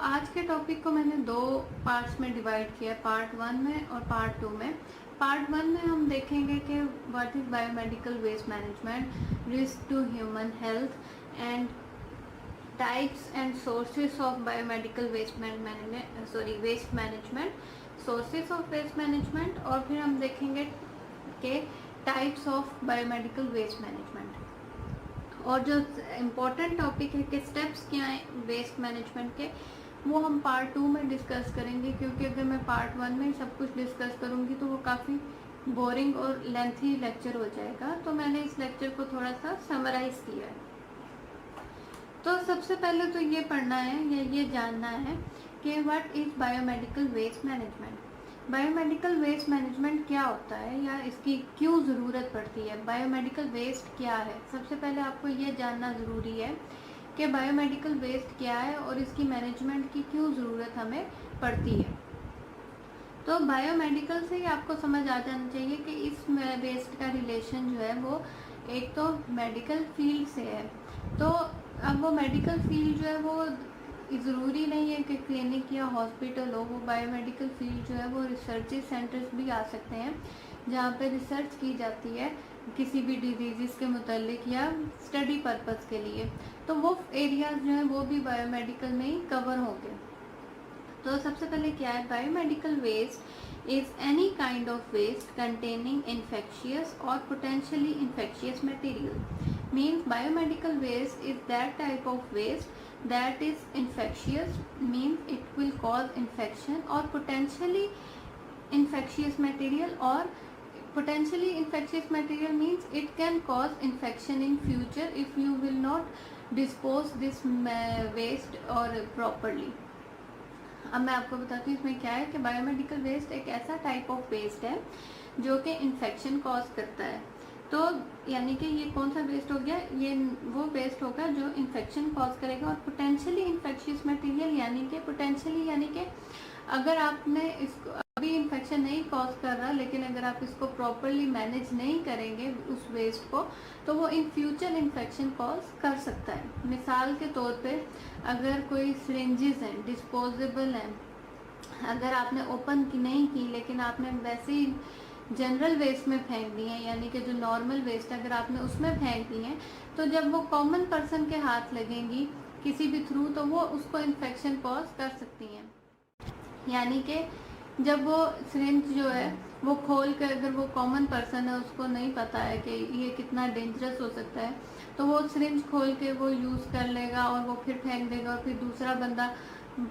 आज के टॉपिक को मैंने दो पार्ट्स में डिवाइड किया, पार्ट 1 में और पार्ट 2 में। पार्ट 1 में हम देखेंगे कि what is biomedical waste management, risk to human health and types and sources of biomedical waste management, sources of waste management. और फिर हम देखेंगे कि types of biomedical waste management. और जो इम्पोर्टेंट टॉपिक है कि स्टेप्स क्या हैं वेस्ट मैनेजमेंट के, वो हम पार्ट 2 में डिस्कस करेंगे, क्योंकि अगर मैं पार्ट 1 में सब कुछ डिस्कस करूँगी तो वो काफ़ी बोरिंग और लेंथी लेक्चर हो जाएगा। तो मैंने इस लेक्चर को थोड़ा सा समराइज किया है। तो सबसे पहले तो ये पढ़ना है या ये जानना है कि what is biomedical waste management. Biomedical waste management क्या होता है या इसकी क्यों ज़रूरत पड़ती है, बायोमेडिकल वेस्ट क्या है। सबसे पहले आपको ये जानना ज़रूरी है कि बायोमेडिकल वेस्ट क्या है और इसकी मैनेजमेंट की क्यों ज़रूरत हमें पड़ती है। तो बायोमेडिकल से ही आपको समझ आ जाना चाहिए कि इस वेस्ट का रिलेशन जो है वो एक तो मेडिकल फील्ड से है। तो अब वो मेडिकल फील्ड जो है वो ज़रूरी नहीं है कि क्लिनिक या हॉस्पिटल हो, वो बायोमेडिकल फील्ड जो है वो रिसर्च सेंटर्स भी आ सकते हैं जहाँ पे रिसर्च की जाती है किसी भी डिजीज़ के मुतालिक या स्टडी पर्पस के लिए। तो वो एरियाज जो है वो भी बायोमेडिकल में ही कवर होंगे। तो सबसे पहले क्या है, biomedical waste is any kind of waste containing infectious और potentially infectious material. Means biomedical waste is that type of waste that is infectious, means it will cause infection, or potentially infectious material, or potentially infectious material means it can cause infection in future if you will not dispose this waste or properly। अब मैं आपको बताती हूँ इसमें क्या है कि biomedical waste एक ऐसा टाइप ऑफ वेस्ट है जो कि इन्फेक्शन कॉज करता है। तो यानी कि ये कौन सा वेस्ट हो गया, ये वो वेस्ट होगा जो इन्फेक्शन कॉज करेगा। और पोटेंशियली इन्फेक्शियस मटेरियल यानी कि अगर आपने इसको अभी इन्फेक्शन नहीं कॉज कर रहा, लेकिन अगर आप इसको प्रॉपरली मैनेज नहीं करेंगे उस वेस्ट को, तो वो इन फ्यूचर इन्फेक्शन कॉज कर सकता है। मिसाल के तौर पे अगर कोई सिरिंजेस हैं, डिस्पोजेबल हैं, अगर आपने ओपन की नहीं की लेकिन आपने वैसे ही जनरल वेस्ट में फेंक दी है, यानी कि जो नॉर्मल वेस्ट अगर आपने उसमें फेंक दी है, तो जब वो कॉमन पर्सन के हाथ लगेंगी किसी भी थ्रू, तो वो उसको इन्फेक्शन कॉज कर सकती हैं। यानी कि जब वो सिरिंज जो है वो खोल कर, अगर वो कॉमन पर्सन है उसको नहीं पता है कि ये कितना डेंजरस हो सकता है, तो वो सिरिंज खोल के वो यूज़ कर लेगा और वो फिर फेंक देगा और फिर दूसरा बंदा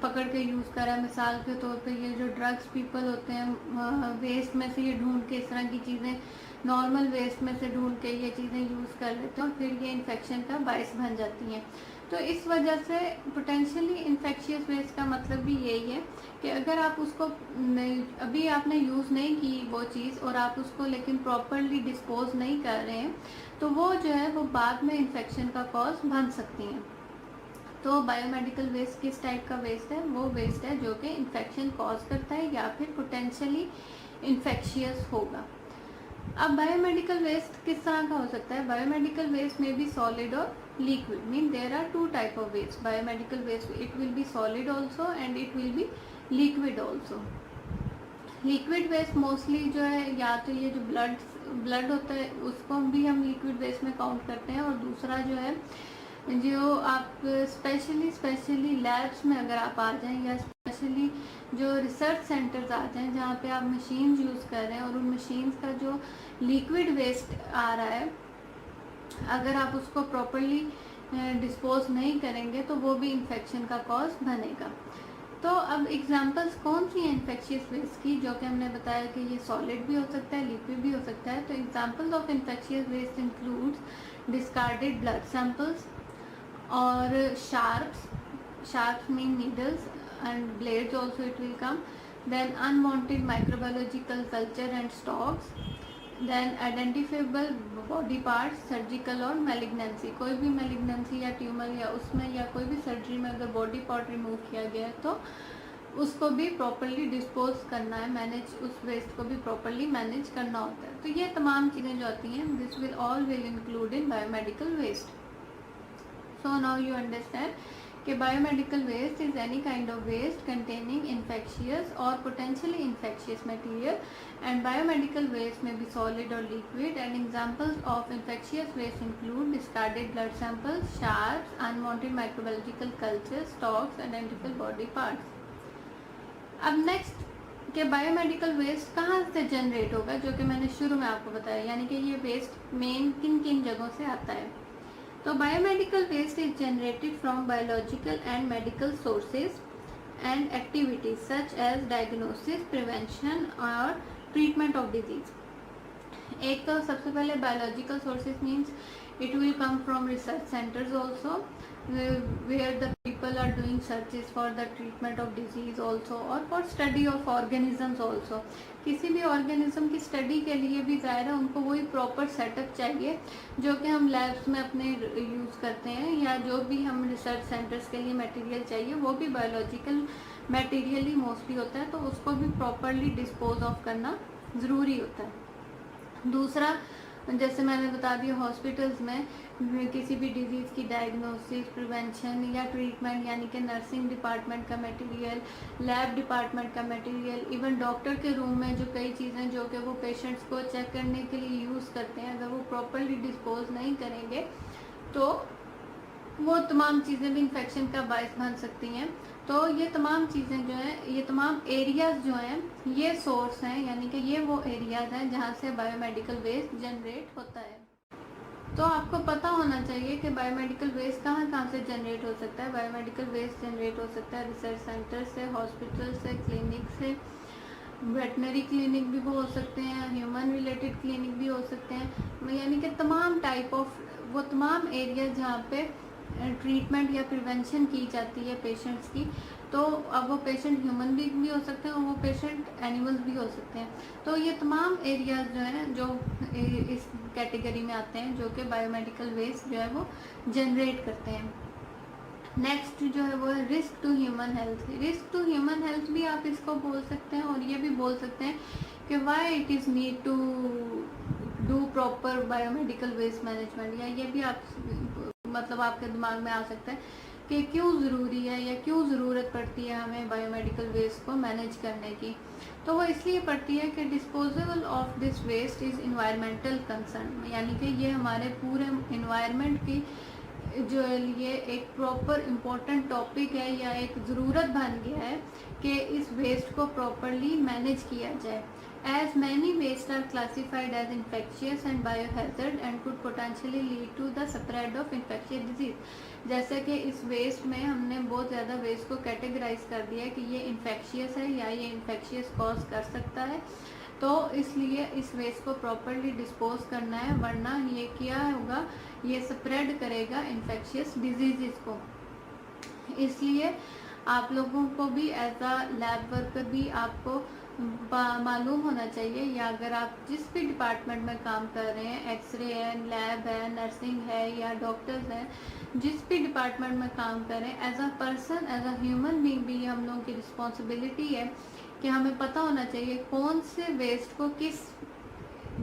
पकड़ के यूज़ करा। मिसाल के तौर पे ये जो ड्रग्स पीपल होते हैं वेस्ट में से ये ढूंढ के इस तरह की चीज़ें, नॉर्मल वेस्ट में से ढूंढ के ये चीज़ें यूज़ कर लेते हैं और फिर ये इन्फेक्शन का बायस बन जाती हैं। तो इस वजह से पोटेंशियली इन्फेक्शियस वेस्ट का मतलब भी यही है कि अगर आप उसको अभी आपने यूज़ नहीं की वो चीज़ और आप उसको लेकिन प्रॉपरली डिस्पोज नहीं कर रहे हैं, तो वो जो है वो बाद में इन्फेक्शन का कॉज बन सकती हैं। तो बायोमेडिकल वेस्ट किस टाइप का वेस्ट है, वो वेस्ट है जो कि इन्फेक्शन कॉज करता है या फिर पोटेंशियली इन्फेक्शियस होगा। अब बायोमेडिकल वेस्ट किस तरह का हो सकता है, बायोमेडिकल वेस्ट में भी सॉलिड और liquid, mean there are two type of waste biomedical waste, it will be solid also and it will be liquid also. Liquid waste mostly जो है या तो ये जो ब्लड होता है उसको भी हम लिक्विड वेस्ट में काउंट करते हैं, और दूसरा जो है जो आप स्पेशली लैब्स में अगर आप आ जाएं या स्पेशली जो रिसर्च सेंटर्स आ जाएं जहाँ पे आप मशीन्स यूज़ कर रहे हैं और उन मशीन्स का जो लिक्विड वेस्ट आ रहा है, अगर आप उसको प्रॉपरली डिस्पोज नहीं करेंगे तो वो भी इन्फेक्शन का कॉज बनेगा। तो अब एग्जांपल्स कौन सी हैं इन्फेक्शियस वेस्ट की, जो कि हमने बताया कि ये सॉलिड भी हो सकता है, लिक्विड भी हो सकता है। तो examples of infectious waste includes discarded blood samples और sharps mean needles and blades also it will come, then unwanted microbiological culture and stocks, then identifiable body parts, surgical और malignancy, कोई भी malignancy या ट्यूमर या उसमें या कोई भी सर्जरी में अगर बॉडी पार्ट रिमूव किया गया है तो उसको भी प्रॉपरली डिस्पोज करना है, मैनेज उस वेस्ट को भी प्रॉपरली मैनेज करना होता है। तो ये तमाम चीज़ें जो आती हैं this will all will include in biomedical waste. So now you understand कि biomedical waste is any kind of waste containing infectious और potentially infectious material and biomedical waste में बी सॉलिड और liquid and examples of infectious waste include discarded blood samples, sharps, unwanted microbiological culture, stocks, identical body parts. अब next कि biomedical waste कहाँ से generate होगा, जो कि मैंने शुरू में आपको बताया, यानी कि ये वेस्ट मेन किन किन जगहों से आता है। तो biomedical waste is generated from biological and medical sources and activities such as diagnosis, prevention और ट्रीटमेंट ऑफ डिजीज। एक तो सबसे पहले biological sources means it will come from research centres also where the people are doing searches for the treatment of disease also or for study of organisms also। किसी भी organism की study के लिए भी ज़ाहिर है उनको वही प्रॉपर सेटअप चाहिए जो कि हम लैब्स में अपने यूज़ करते हैं, या जो भी हम रिसर्च सेंटर्स के लिए मटेरियल चाहिए वो भी बायोलॉजिकल मटेरियल ही मोस्टली होता है, तो उसको भी प्रॉपरली डिस्पोज ऑफ करना ज़रूरी होता है। दूसरा, जैसे मैंने बता दिया, हॉस्पिटल्स में किसी भी डिजीज़ की डायग्नोसिस, प्रिवेंशन या ट्रीटमेंट, यानी कि नर्सिंग डिपार्टमेंट का मटेरियल, लैब डिपार्टमेंट का मटेरियल, इवन डॉक्टर के रूम में जो कई चीज़ें जो कि वो पेशेंट्स को चेक करने के लिए यूज़ करते हैं, अगर वो प्रॉपरली डिस्पोज नहीं करेंगे तो वो तमाम चीज़ें भी इन्फेक्शन का बायस बन सकती हैं। तो ये तमाम चीज़ें जो हैं, ये तमाम एरियाज़ जो हैं, ये सोर्स हैं, यानी कि ये वो एरियाज़ हैं जहाँ से बायोमेडिकल वेस्ट जनरेट होता है। तो आपको पता होना चाहिए कि बायोमेडिकल वेस्ट कहाँ कहाँ से जनरेट हो सकता है। बायोमेडिकल वेस्ट जनरेट हो सकता है रिसर्च सेंटर से, हॉस्पिटल से, क्लिनिक से, वेटनरी क्लिनिक भी हो सकते हैं, ह्यूमन रिलेटेड क्लिनिक भी हो सकते हैं, यानी कि तमाम टाइप ऑफ वो तमाम एरिया जहाँ पे ट्रीटमेंट या प्रिवेंशन की जाती है पेशेंट्स की। तो अब वो पेशेंट ह्यूमन बीइंग भी हो सकते हैं और वो पेशेंट एनिमल्स भी हो सकते हैं। तो ये तमाम एरियाज जो हैं जो इस कैटेगरी में आते हैं, जो कि बायोमेडिकल वेस्ट जो है वो जनरेट करते हैं। नेक्स्ट जो है वो है risk to human health. Risk to human health भी आप इसको बोल सकते हैं, और ये भी बोल सकते हैं कि why it is need to do proper biomedical waste management, या ये भी आप मतलब आपके दिमाग में आ सकता है कि क्यों ज़रूरी है या क्यों ज़रूरत पड़ती है हमें बायोमेडिकल वेस्ट को मैनेज करने की। तो वो इसलिए पड़ती है कि disposable of this waste is environmental concern, यानी कि ये हमारे पूरे इन्वायरमेंट की जो लिए एक प्रॉपर इम्पोर्टेंट टॉपिक है या एक ज़रूरत बन गया है कि इस वेस्ट को प्रॉपरली मैनेज किया जाए। As many waste are classified as infectious and biohazard and could potentially lead to the spread of infectious disease। जैसे कि इस वेस्ट में हमने बहुत ज़्यादा वेस्ट को कैटेगराइज कर दिया है कि ये इन्फेक्शियस है या ये इन्फेक्शियस कॉज कर सकता है, तो इसलिए इस वेस्ट को प्रॉपरली डिस्पोज करना है, वरना ये क्या होगा, ये स्प्रेड करेगा इन्फेक्शियस डिजीज़ को। इसलिए आप लोगों को भी एज अ लैब वर्कर भी आपको मालूम होना चाहिए, या अगर आप जिस भी डिपार्टमेंट में काम कर रहे हैं, एक्सरे है, लैब है, नर्सिंग है या डॉक्टर्स हैं, जिस भी डिपार्टमेंट में काम कर रहे हैं, as a person, as a human being भी हम लोगों की रिस्पॉन्सिबिलिटी है कि हमें पता होना चाहिए कौन से वेस्ट को किस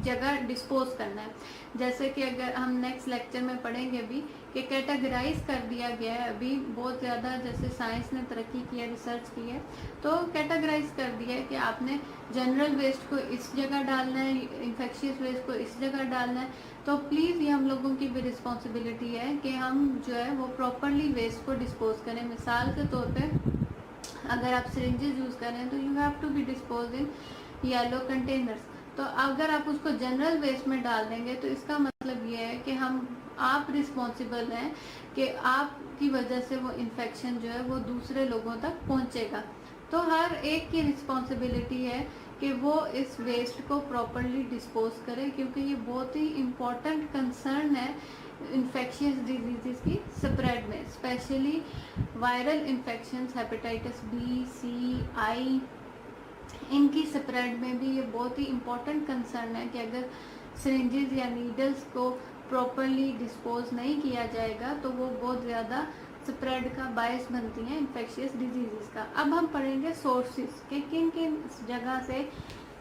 जगह डिस्पोज करना है। जैसे कि अगर हम नेक्स्ट लेक्चर में पढ़ेंगे भी कि कैटेगराइज कर दिया गया है, अभी बहुत ज़्यादा जैसे साइंस ने तरक्की की है, रिसर्च की है, तो कैटेगराइज कर दिया है कि आपने जनरल वेस्ट को इस जगह डालना है, इन्फेक्शियस वेस्ट को इस जगह डालना है। तो प्लीज़ ये हम लोगों की भी रिस्पॉन्सिबिलिटी है कि हम जो है वो प्रॉपरली वेस्ट को डिस्पोज करें। मिसाल के तौर पर अगर आप सिरिंजेस यूज़ कर रहे हैं तो you have to be dispose in yellow containers. तो अगर आप उसको जनरल वेस्ट में डाल देंगे तो इसका मतलब ये है कि आप रिस्पॉन्सिबल हैं कि आपकी वजह से वो इन्फेक्शन जो है वो दूसरे लोगों तक पहुंचेगा। तो हर एक की रिस्पॉन्सिबिलिटी है कि वो इस वेस्ट को प्रॉपरली डिस्पोज करे, क्योंकि ये बहुत ही इम्पोर्टेंट कंसर्न है इन्फेक्शियस डिजीज़ की स्प्रेड में, especially viral infections, hepatitis B, C, I, इनकी स्प्रेड में भी ये बहुत ही इम्पोर्टेंट कंसर्न है कि अगर सिरिंजेस या नीडल्स को प्रॉपरली डिस्पोज नहीं किया जाएगा तो वो बहुत ज़्यादा स्प्रेड का बायस बनती हैं इन्फेक्शियस डिजीज़ का। अब हम पढ़ेंगे सोर्सेज के किन किन जगह से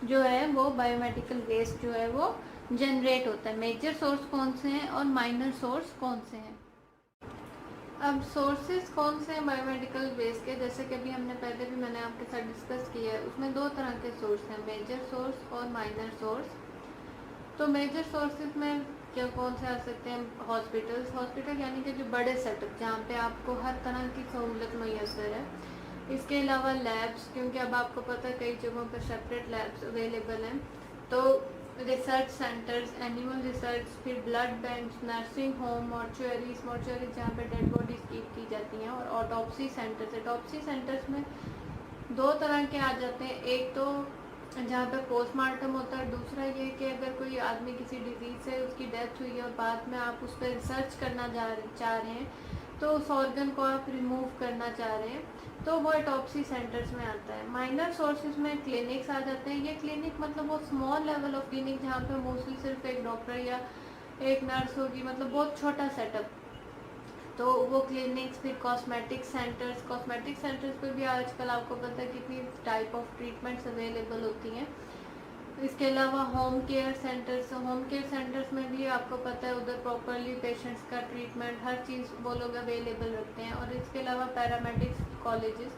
जो है वो बायोमेडिकल वेस्ट जो है वो जनरेट होता है, मेजर सोर्स कौन से हैं और माइनर सोर्स कौन से हैं। अब सोर्सेज कौन से हैं बायोमेडिकल वेस्ट के, जैसे कि अभी हमने पहले भी मैंने आपके साथ डिस्कस किया है, उसमें दो तरह के सोर्स हैं, मेजर सोर्स और माइनर सोर्स। तो मेजर सोर्सेज में क्या कौन से आ सकते हैं? हॉस्पिटल्स, हॉस्पिटल यानी कि जो बड़े सेटअप जहाँ पे आपको हर तरह की सहूलत मैसर है। इसके अलावा लैब्स, क्योंकि अब आपको पता है कई जगहों पर सेपरेट लैब्स अवेलेबल हैं। तो रिसर्च सेंटर्स, एनिमल रिसर्च, फिर ब्लड बैंक्स, नर्सिंग होम, मॉर्चुअरीज, जहाँ पे डेड बॉडीज कीप की जाती हैं, और ऑटोप्सी सेंटर्स। ऑटोप्सी सेंटर्स में दो तरह के आ जाते हैं, एक तो जहाँ पे पोस्टमार्टम होता है, दूसरा ये कि अगर कोई आदमी किसी डिजीज से उसकी डेथ हुई है और बाद में आप उस पर रिसर्च करना चाह रहे हैं, तो उस ऑर्गन को आप रिमूव करना चाह रहे हैं, तो वो ऑटोप्सी सेंटर्स में आता है। माइनर सोर्सेज में क्लिनिक्स आ जाते हैं। ये क्लिनिक मतलब वो स्मॉल लेवल ऑफ क्लिनिक जहाँ पे मोस्टली सिर्फ एक डॉक्टर या एक नर्स होगी, मतलब बहुत छोटा सेटअप, तो वो क्लिनिक्स। फिर कॉस्मेटिक सेंटर्स पर भी आजकल आपको पता है कितनी टाइप ऑफ ट्रीटमेंट्स अवेलेबल होती हैं। इसके अलावा होम केयर सेंटर्स में भी आपको पता है उधर प्रॉपरली पेशेंट्स का ट्रीटमेंट हर चीज़ वो लोग अवेलेबल रखते हैं। और इसके अलावा पैरामेडिक्स कॉलेजेस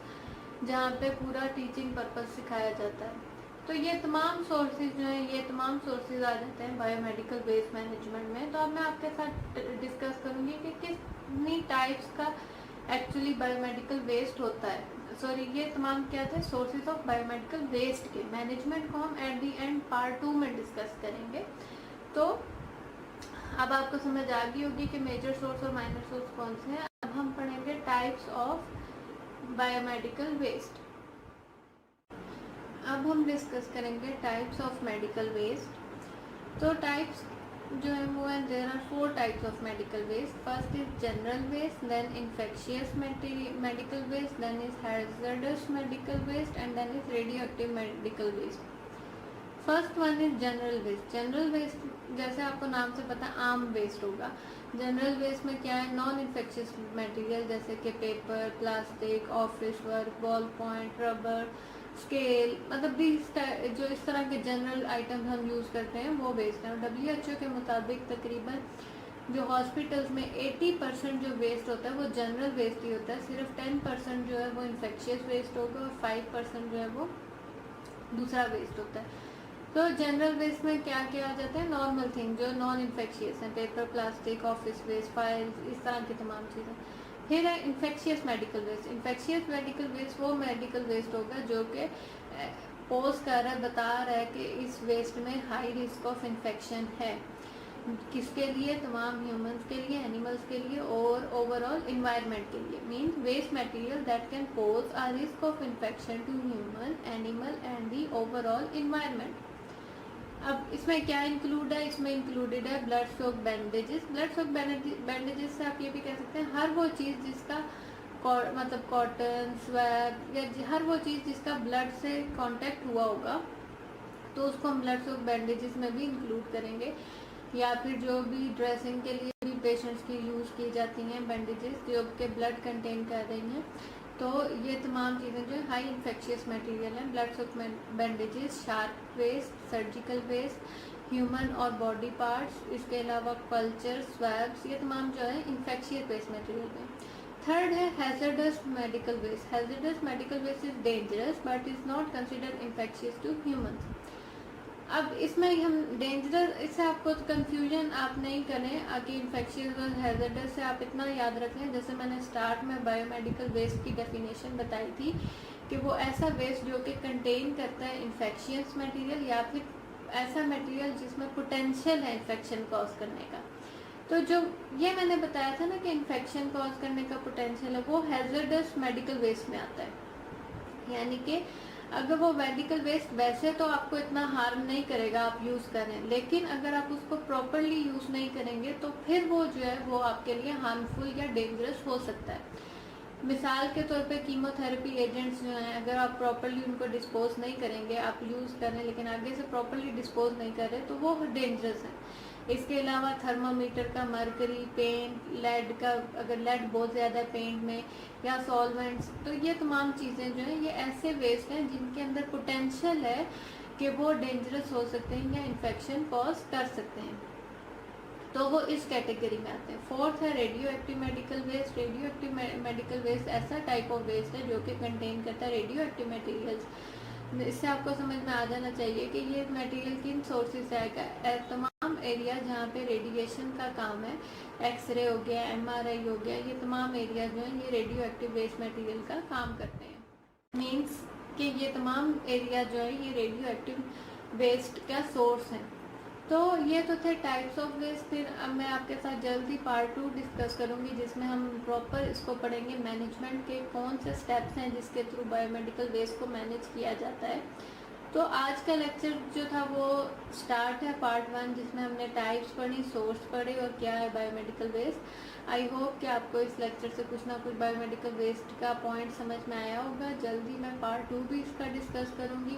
जहाँ पे पूरा टीचिंग पर्पस सिखाया जाता है। तो ये तमाम सोर्सेज जो हैं, ये तमाम सोर्सेज आ जाते हैं बायोमेडिकल वेस्ट मैनेजमेंट में। तो अब मैं आपके साथ डिस्कस करूँगी कि कितनी टाइप्स का एक्चुअली बायोमेडिकल वेस्ट होता है। सॉरी, ये तमाम क्या थे? सोर्सेज ऑफ बायोमेडिकल वेस्ट के मैनेजमेंट को हम एट दी एंड पार्ट 2 में डिस्कस करेंगे। तो अब आपको समझ आ गई होगी कि मेजर सोर्स और माइनर सोर्स कौन से हैं। अब हम पढ़ेंगे टाइप्स ऑफ बायोमेडिकल वेस्ट। अब हम डिस्कस करेंगे टाइप्स ऑफ मेडिकल वेस्ट। तो टाइप्स जो है वो है, there are 4 types of medical waste. First is general waste, then infectious medical waste, then is hazardous medical waste, and then is radio active medical waste. First one is general waste. General waste जैसे आपको नाम से पता है आम waste होगा। General waste में क्या है? नॉन इन्फेक्शियस मटेरियल जैसे कि paper, plastic, office work, ball point, rubber, scale, मतलब भी जो इस तरह के जनरल आइटम्स हम यूज़ करते हैं वो वेस्ट है। WHO के मुताबिक तकरीबन जो हॉस्पिटल्स में 80% जो वेस्ट होता है वो जनरल वेस्ट ही होता है। सिर्फ 10% जो है वो इन्फेक्शियस वेस्ट होगा और 5% जो है वो दूसरा वेस्ट होता है। तो जनरल वेस्ट में क्या क्या आ जाता है? नॉर्मल थिंग जो नॉन इन्फेक्शियस है, paper, plastic, office waste, files, इस तरह की तमाम चीज़ें। फिर है infectious medical waste. Infectious medical waste वो मेडिकल वेस्ट होगा जो कि पोज कर रहा है, बता रहा है कि इस वेस्ट में हाई रिस्क ऑफ इन्फेक्शन है। किसके लिए? तमाम ह्यूमंस के लिए, एनिमल्स के लिए और ओवरऑल इन्वायरमेंट के लिए। Means waste material that can pose a risk of infection to human, animal and the overall environment. अब इसमें क्या इंक्लूड है? इसमें इंक्लूडेड है blood soak bandages. Blood soak bandages से आप ये भी कह सकते हैं हर वो चीज़ जिसका मतलब कॉटन, स्वैब या हर वो चीज़ जिसका ब्लड से कांटेक्ट हुआ होगा, तो उसको हम ब्लड सोक बैंडेजेस में भी इंक्लूड करेंगे। या फिर जो भी ड्रेसिंग के लिए भी पेशेंट्स की यूज़ की जाती हैं बैंडेजेस जो कि ब्लड कंटेन कर रही हैं। तो ये तमाम चीज़ें जो हाई इन्फेक्शियस मटेरियल हैं। Blood soak bandages, sharp waste, surgical waste, human और बॉडी पार्ट्स, इसके अलावा कल्चर, स्वैब्स, ये तमाम जो है इन्फेक्शियस वेस्ट मटेरियल हैं। थर्ड है hazardous medical waste. Hazardous medical waste is dangerous but is not considered infectious to humans. अब इसमें हम डेंजरस, इससे आपको कंफ्यूजन आप नहीं करें कि इन्फेक्शियस और हैजर्डस से आप इतना याद रखें, जैसे मैंने स्टार्ट में बायोमेडिकल वेस्ट की डेफिनेशन बताई थी कि वो ऐसा वेस्ट जो कि कंटेन करता है इन्फेक्शियस मटेरियल या फिर ऐसा मटेरियल जिसमें पोटेंशियल है इन्फेक्शन कॉज करने का। तो जो ये मैंने बताया था ना कि इन्फेक्शन कॉज करने का पोटेंशियल है, वो हैजर्डस मेडिकल वेस्ट में आता है। यानी कि अगर वो मेडिकल वेस्ट वैसे तो आपको इतना हार्म नहीं करेगा आप यूज़ करें, लेकिन अगर आप उसको प्रॉपरली यूज़ नहीं करेंगे तो फिर वो जो है वो आपके लिए हार्मफुल या डेंजरस हो सकता है। मिसाल के तौर पे कीमोथेरेपी एजेंट्स जो हैं, अगर आप प्रॉपरली उनको डिस्पोज नहीं करेंगे, आप यूज़ करें लेकिन आगे से प्रॉपरली डिस्पोज नहीं करें तो वो डेंजरस है। इसके अलावा थर्मामीटर का मरकरी, पेंट, लेड का, अगर लेड बहुत ज़्यादा है पेंट में या सॉल्वेंट्स, तो ये तमाम चीज़ें जो हैं ये ऐसे वेस्ट हैं जिनके अंदर पोटेंशियल है कि वो डेंजरस हो सकते हैं या इन्फेक्शन कॉज कर सकते हैं। तो वो इस कैटेगरी में आते हैं। फोर्थ है radio active medical waste. Radio active medical waste ऐसा टाइप ऑफ वेस्ट है जो कि कंटेन करता है रेडियो एक्टिव मटेरियल्स। इससे आपको समझ में आ जाना चाहिए कि ये मटेरियल किन सोर्सेज से आएगा। तमाम एरिया जहाँ पे रेडिएशन का काम है, एक्सरे हो गया, एमआरआई हो गया, ये तमाम एरिया जो है ये रेडियो एक्टिव वेस्ट मटेरियल का काम करते हैं। मीन्स कि ये तमाम एरिया जो है ये रेडियो एक्टिव वेस्ट का सोर्स है। तो ये तो थे टाइप्स ऑफ वेस्ट। फिर अब मैं आपके साथ जल्दी पार्ट 2 डिस्कस करूँगी जिसमें हम प्रॉपर इसको पढ़ेंगे, मैनेजमेंट के कौन से स्टेप्स हैं जिसके थ्रू बायोमेडिकल वेस्ट को मैनेज किया जाता है। तो आज का लेक्चर जो था वो स्टार्ट है पार्ट 1 जिसमें हमने टाइप्स पढ़ी, सोर्स पढ़े और क्या है बायोमेडिकल वेस्ट। आई होप कि आपको इस लेक्चर से कुछ ना कुछ बायोमेडिकल वेस्ट का पॉइंट समझ में आया होगा। जल्दी मैं पार्ट 2 भी इसका डिस्कस करूँगी।